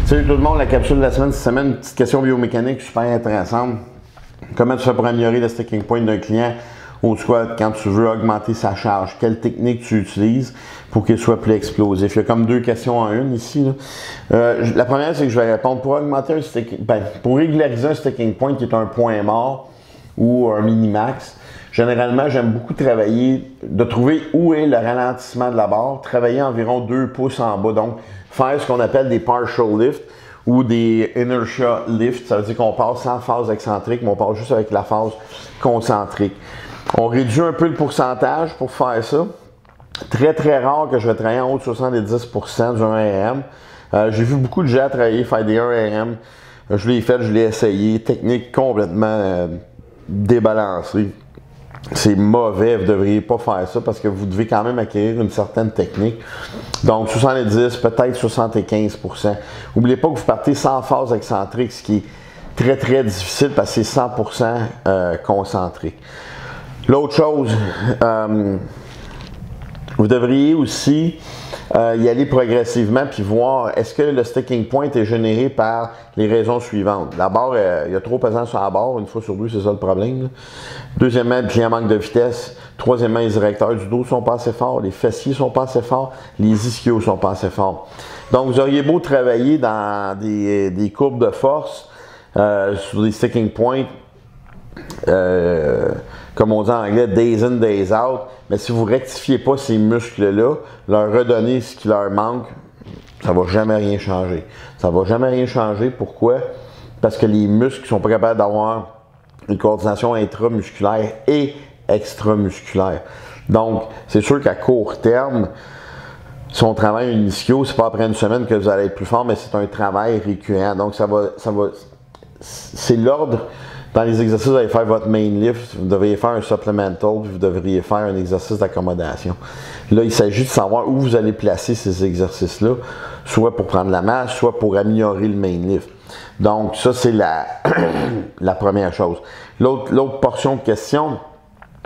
Salut tout le monde, la capsule de la semaine, cette semaine, une petite question biomécanique super intéressante. Comment tu fais pour améliorer le sticking point d'un client au squat quand tu veux augmenter sa charge? Quelle technique tu utilises pour qu'il soit plus explosif? Il y a comme deux questions en une ici. La première, c'est que je vais répondre pour augmenter un sticking, pour régulariser un sticking point qui est un point mort ou un mini-max. Généralement, j'aime beaucoup travailler, de trouver où est le ralentissement de la barre, travailler environ 2 pouces en bas. Donc, faire ce qu'on appelle des partial lifts ou des inertia lifts. Ça veut dire qu'on passe sans phase excentrique, mais on passe juste avec la phase concentrique. On réduit un peu le pourcentage pour faire ça. Très, très rare que je vais travailler en haut de 70% du 1RM. J'ai vu beaucoup de gens travailler, faire des 1RM. Je l'ai fait, je l'ai essayé. Technique complètement débalancée. C'est mauvais, vous ne devriez pas faire ça parce que vous devez quand même acquérir une certaine technique. Donc 70, peut-être 75%. N'oubliez pas que vous partez sans phase excentrique, ce qui est très très difficile parce que c'est 100% concentrique. L'autre chose, vous devriez aussi y aller progressivement puis voir est-ce que le sticking point est généré par les raisons suivantes. La barre, il y a trop pesant sur la barre, une fois sur deux, c'est ça le problème. Là. Deuxièmement, le client manque de vitesse. Troisièmement, les directeurs du dos sont pas assez forts, les fessiers sont pas assez forts, les ischios sont pas assez forts. Donc, vous auriez beau travailler dans des courbes de force sur des sticking points, comme on dit en anglais, days in, days out. Mais si vous ne rectifiez pas ces muscles-là, leur redonner ce qui leur manque, ça ne va jamais rien changer. Ça ne va jamais rien changer. Pourquoi? Parce que les muscles ne sont pas capables d'avoir une coordination intramusculaire et extramusculaire. Donc, c'est sûr qu'à court terme, si on travaille un ischio, c'est pas après une semaine que vous allez être plus fort, mais c'est un travail récurrent. Donc, c'est l'ordre. Dans les exercices, vous allez faire votre main lift, vous devriez faire un supplemental, puis vous devriez faire un exercice d'accommodation. Là, il s'agit de savoir où vous allez placer ces exercices-là, soit pour prendre la masse, soit pour améliorer le main lift. Donc, ça, c'est la première chose. L'autre portion de question,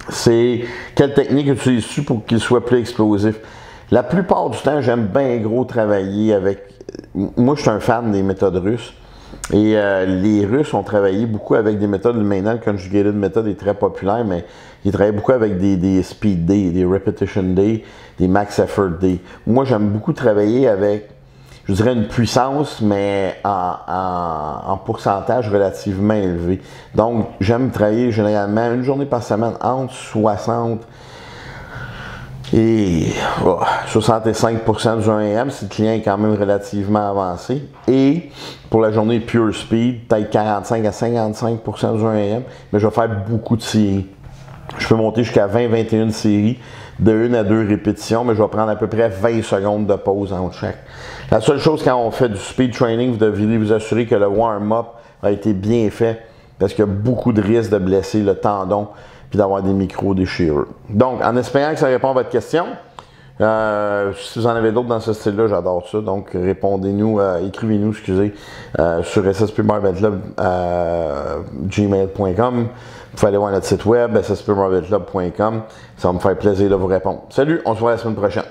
c'est quelle technique utilises-tu pour qu'il soit plus explosif? La plupart du temps, j'aime bien gros travailler avec... Moi, je suis un fan des méthodes russes. Et les Russes ont travaillé beaucoup avec des méthodes. Maintenant, le conjugated method est très populaire, mais ils travaillent beaucoup avec des speed day, des repetition day, des max effort day. Moi, j'aime beaucoup travailler avec, je dirais, une puissance, mais en pourcentage relativement élevé. Donc, j'aime travailler généralement une journée par semaine entre 60 et 65% du 1RM si le client est quand même relativement avancé. Et pour la journée pure speed, peut-être 45 à 55% du 1RM, mais je vais faire beaucoup de séries. Je peux monter jusqu'à 20-21 séries de 1 à 2 répétitions, mais je vais prendre à peu près 20 secondes de pause entre chaque. La seule chose quand on fait du speed training, vous devriez vous assurer que le warm-up a été bien fait parce qu'il y a beaucoup de risques de blesser le tendon puis d'avoir des micro-déchirures. Donc, en espérant que ça répond à votre question, si vous en avez d'autres dans ce style-là, j'adore ça. Donc, répondez-nous, écrivez-nous, excusez, sur sspmarvelclub@gmail.com. Vous pouvez aller voir notre site web, sspmarvelclub.com. Ça va me faire plaisir de vous répondre. Salut, on se voit la semaine prochaine.